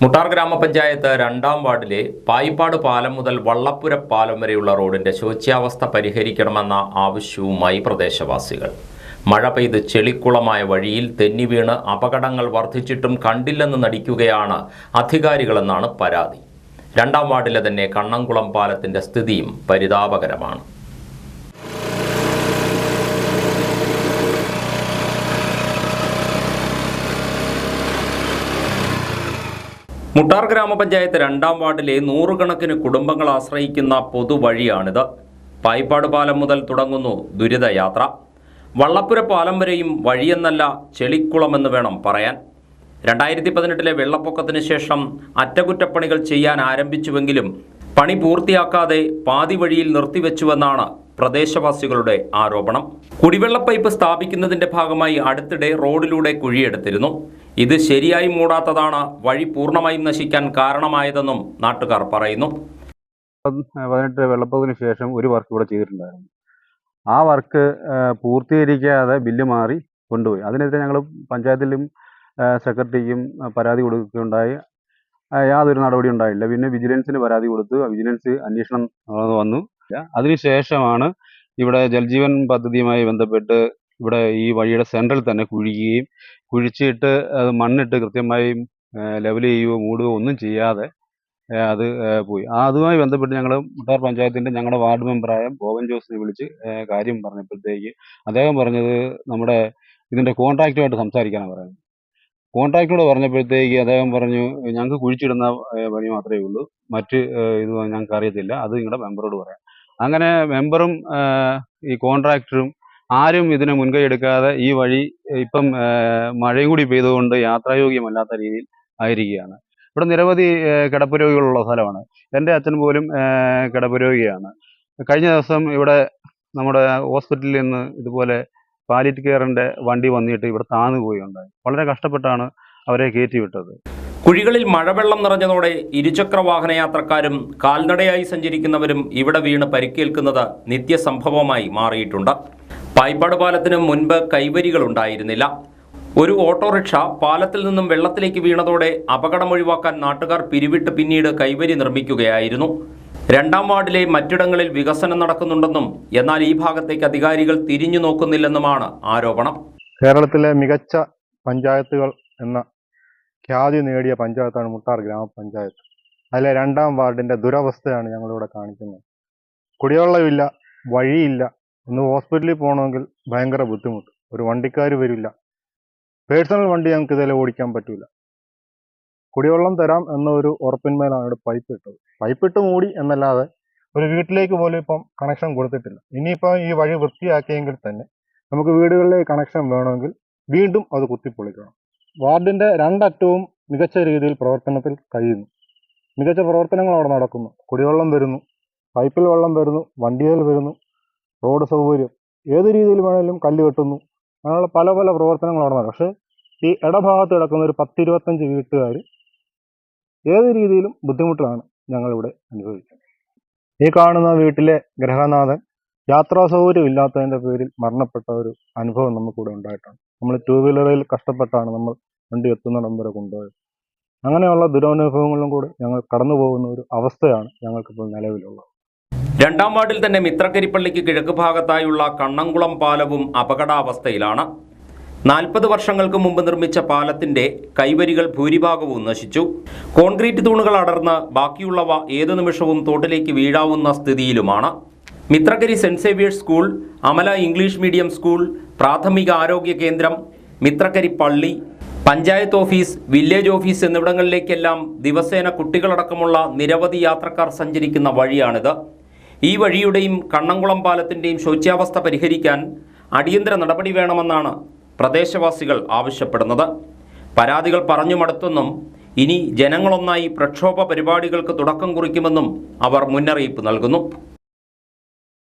മുട്ടാർ ഗ്രാമപഞ്ചായത്ത് 2ാം വാർഡിലെ പായിപ്പാട് പാലം മുതൽ വള്ളപ്പുര പാലം വരെയുള്ള റോഡിന്റെ ശോച്യാവസ്ഥ പരിഹരിക്കണമെന്ന ആവശ്യവുമായി പ്രദേശവാസികൾ. മഴ പെയ്ത് ചെളിക്കുളമായ വഴിയിൽ തെന്നിവീണ് അപകടങ്ങൾ വർദ്ധിച്ചിട്ടും കണ്ടില്ലെന്ന് നടിക്കുകയാണ് അധികാരികളെന്നാണ് പരാതി. 2ാം വാർഡിലെ തന്നെ കണ്ണംകുളം പാലത്തിന്റെ സ്ഥിതിയും പരിതാപകരമാണ്. മുട്ടാർ ഗ്രാമപഞ്ചായത്ത് 2ാം വാർഡിലെ നൂറുകണക്കിന് കുടുംബങ്ങൾ ആശ്രയിക്കുന്ന പൊതുവഴിയാണിത്. പായിപ്പാട് പാലം മുതൽ തുടങ്ങുന്നു ദുരിതയാത്ര. വള്ളപ്പുര പാലം വരെയും വഴിയെന്നല്ല ചെളിക്കുളമെന്ന് വേണം പറയാൻ. 2018 വെള്ളപ്പൊക്കത്തിന് ശേഷം അറ്റകുറ്റപ്പണികൾ ചെയ്യാൻ ആരംഭിച്ചുവെങ്കിലും പണി പൂർത്തിയാക്കാതെ പാതി വഴിയിൽ നിർത്തിവെച്ചുവെന്നാണ് പ്രദേശവാസികളുടെ ആരോപണം. കുടിവെള്ള പൈപ്പ് സ്ഥാപിക്കുന്നതിന്റെ ഭാഗമായി അടുത്തിടെ റോഡിലൂടെ കുഴിയെടുത്തിരുന്നു. ഇത് ശരിയായി മൂടാത്തതാണ് വഴി പൂർണ്ണമായും നശിക്കാൻ കാരണമായതെന്നും നാട്ടുകാർ പറയുന്നു. 2018 വെള്ളപ്പൊക്കത്തിന് ശേഷം ഒരു വർക്ക് ഇവിടെ ചെയ്തിട്ടുണ്ടായിരുന്നു. ആ വർക്ക് പൂർത്തീകരിക്കാതെ ബില്ല് മാറി കൊണ്ടുപോയി. അതിനെതിരെ ഞങ്ങൾ പഞ്ചായത്തിലും സെക്രട്ടറിക്കും പരാതി കൊടുക്കുകയുണ്ടായി. യാതൊരു നടപടി ഉണ്ടായില്ല. പിന്നെ വിജിലൻസിന് പരാതി കൊടുത്തു. വിജിലൻസ് അന്വേഷണം വന്നു. അതിനുശേഷമാണ് ഇവിടെ ജൽജീവൻ പദ്ധതിയുമായി ബന്ധപ്പെട്ട് ഇവിടെ ഈ വഴിയുടെ സെൻട്രൽ തന്നെ കുഴിച്ചിട്ട് അത് മണ്ണിട്ട് കൃത്യമായി ലെവൽ ചെയ്യുകയോ മൂടുകയോ ഒന്നും ചെയ്യാതെ അത് പോയി. അതുമായി ബന്ധപ്പെട്ട് ഞങ്ങൾ മുട്ടാർ പഞ്ചായത്തിൻ്റെ ഞങ്ങളുടെ വാർഡ് മെമ്പറായ ബോബൻ ജോസിനെ വിളിച്ച് കാര്യം പറഞ്ഞപ്പോഴത്തേക്ക് അദ്ദേഹം പറഞ്ഞത് നമ്മുടെ ഇതിൻ്റെ കോൺട്രാക്റ്റുമായിട്ട് സംസാരിക്കാനാണ് പറയുന്നത്. കോൺട്രാക്ടറോട് പറഞ്ഞപ്പോഴത്തേക്ക് അദ്ദേഹം പറഞ്ഞു, ഞങ്ങൾക്ക് കുഴിച്ചിടുന്ന പണി മാത്രമേ ഉള്ളൂ, മറ്റ് ഇത് ഞങ്ങൾക്ക് അറിയത്തില്ല, അത് നിങ്ങളുടെ മെമ്പറോട് പറയാം. അങ്ങനെ മെമ്പറും ഈ കോൺട്രാക്ടറും ആരും ഇതിന് മുൻകൈ എടുക്കാതെ ഈ വഴി ഇപ്പം മഴയും കൂടി പെയ്തുകൊണ്ട് യാത്രായോഗ്യമല്ലാത്ത രീതിയിൽ ആയിരിക്കുകയാണ്. ഇവിടെ നിരവധി കിടപ്പ് രോഗികളുള്ള സ്ഥലമാണ്. എൻ്റെ അച്ഛൻ പോലും കിടപ്പ് രോഗിയാണ്. കഴിഞ്ഞ ദിവസം ഇവിടെ നമ്മുടെ ഹോസ്പിറ്റലിൽ നിന്ന് ഇതുപോലെ പാലിറ്റ് കെയറിൻ്റെ വണ്ടി വന്നിട്ട് ഇവിടെ താന്നു പോയുണ്ടായി. വളരെ കഷ്ടപ്പെട്ടാണ് അവരെ കയറ്റിവിട്ടത്. കുഴികളിൽ മഴവെള്ളം നിറഞ്ഞതോടെ ഇരുചക്ര വാഹന യാത്രക്കാരും കാൽനടയായി സഞ്ചരിക്കുന്നവരും ഇവിടെ വീണ് പരിക്കേൽക്കുന്നത് നിത്യസംഭവമായി മാറിയിട്ടുണ്ട്. പായിപ്പാട് പാലത്തിന് മുൻപ് കൈവരികൾ ഉണ്ടായിരുന്നില്ല. ഒരു ഓട്ടോറിക്ഷ പാലത്തിൽ നിന്നും വെള്ളത്തിലേക്ക് വീണതോടെ അപകടമൊഴിവാക്കാൻ നാട്ടുകാർ പിരിവിട്ട് പിന്നീട് കൈവരി നിർമ്മിക്കുകയായിരുന്നു. 2ാം വാർഡിലെ മറ്റിടങ്ങളിൽ വികസനം നടക്കുന്നുണ്ടെന്നും എന്നാൽ ഈ ഭാഗത്തേക്ക് അധികാരികൾ തിരിഞ്ഞു നോക്കുന്നില്ലെന്നുമാണ് ആരോപണം. കേരളത്തിലെ മികച്ച പഞ്ചായത്തുകൾ എന്ന ഖ്യാതി നേടിയ പഞ്ചായത്താണ് മുട്ടാർ ഗ്രാമപഞ്ചായത്ത്. അതിലെ 2ാം വാർഡിൻ്റെ ദുരവസ്ഥയാണ് ഞങ്ങളിവിടെ കാണിക്കുന്നത്. കുടിവെള്ളമില്ല, വഴിയില്ല, ഒന്ന് ഹോസ്പിറ്റലിൽ പോകണമെങ്കിൽ ഭയങ്കര ബുദ്ധിമുട്ട്. ഒരു വണ്ടിക്കാർ വരില്ല. പേഴ്സണൽ വണ്ടി ഞങ്ങൾക്ക് ഇതിൽ ഓടിക്കാൻ പറ്റില്ല. കുടിവെള്ളം തരാം എന്നൊരു ഉറപ്പിന്മേലാണ് ഇവിടെ പൈപ്പ് ഇട്ടത്. പൈപ്പിട്ട് മൂടി എന്നല്ലാതെ ഒരു വീട്ടിലേക്ക് പോലും ഇപ്പം കണക്ഷൻ കൊടുത്തിട്ടില്ല. ഇനിയിപ്പോൾ ഈ വഴി വൃത്തിയാക്കിയെങ്കിൽ തന്നെ നമുക്ക് വീടുകളിലേക്ക് കണക്ഷൻ വേണമെങ്കിൽ വീണ്ടും അത് കുത്തിപ്പൊളിക്കണം. വാർഡിൻ്റെ 2 അറ്റവും മികച്ച രീതിയിൽ പ്രവർത്തനത്തിൽ കഴിയുന്നു. മികച്ച പ്രവർത്തനങ്ങൾ അവിടെ നടക്കുന്നു. കുടിവെള്ളം വരുന്നു, പൈപ്പിൽ വെള്ളം വരുന്നു, വണ്ടിയിൽ വരുന്നു, റോഡ് സൗകര്യം ഏത് രീതിയിൽ വേണമെങ്കിലും കല്ല് കെട്ടുന്നു. അങ്ങനെയുള്ള പല പല പ്രവർത്തനങ്ങൾ അവിടെ നടക്കും. പക്ഷേ ഈ ഇടഭാഗത്ത് കിടക്കുന്ന ഒരു 10-25 വീട്ടുകാർ ഏത് രീതിയിലും ബുദ്ധിമുട്ടാണ് ഞങ്ങളിവിടെ അനുഭവിക്കുന്നത്. ഈ കാണുന്ന വീട്ടിലെ ഗൃഹനാഥൻ യാത്രാ സൗകര്യം ഇല്ലാത്തതിൻ്റെ പേരിൽ മരണപ്പെട്ട ഒരു അനുഭവം നമുക്കിവിടെ ഉണ്ടായിട്ടാണ്. നമ്മൾ 2 വീലറിൽ കഷ്ടപ്പെട്ടാണ് നമ്മൾ വണ്ടി എത്തുന്നിടം വരെ കൊണ്ടുപോയത്. അങ്ങനെയുള്ള ദുരനുഭവങ്ങളിലും കൂടി ഞങ്ങൾ കടന്നു പോകുന്ന ഒരു അവസ്ഥയാണ് ഞങ്ങൾക്കിപ്പോൾ നിലവിലുള്ളത്. 2ാം വാർഡിൽ തന്നെ മിത്രക്കരിപ്പള്ളിക്ക് കിഴക്ക് ഭാഗത്തായുള്ള കണ്ണംകുളം പാലവും അപകടാവസ്ഥയിലാണ്. 40 വർഷങ്ങൾക്ക് മുമ്പ് നിർമ്മിച്ച പാലത്തിന്റെ കൈവരികൾ ഭൂരിഭാഗവും നശിച്ചു. കോൺക്രീറ്റ് തൂണുകൾ അടർന്ന് ബാക്കിയുള്ളവ ഏതു നിമിഷവും തോട്ടിലേക്ക് വീഴാവുന്ന സ്ഥിതിയിലുമാണ്. Mithrakkary Saint Xavier's school, Amala English medium school, പ്രാഥമിക ആരോഗ്യ കേന്ദ്രം, മിത്രക്കരി പള്ളി, പഞ്ചായത്ത് ഓഫീസ്, വില്ലേജ് ഓഫീസ് എന്നിവിടങ്ങളിലേക്കെല്ലാം ദിവസേന കുട്ടികളടക്കമുള്ള നിരവധി യാത്രക്കാർ സഞ്ചരിക്കുന്ന വഴിയാണിത്. ഈ വഴിയുടെയും കണ്ണംകുളം പാലത്തിൻ്റെയും ശോച്യാവസ്ഥ പരിഹരിക്കാൻ അടിയന്തര നടപടി വേണമെന്നാണ് പ്രദേശവാസികൾ ആവശ്യപ്പെടുന്നത്. പരാതികൾ പറഞ്ഞു മടുത്തെന്നും ഇനി ജനങ്ങളൊന്നായി പ്രക്ഷോഭ പരിപാടികൾക്ക് തുടക്കം കുറിക്കുമെന്നും അവർ മുന്നറിയിപ്പ് നൽകുന്നു.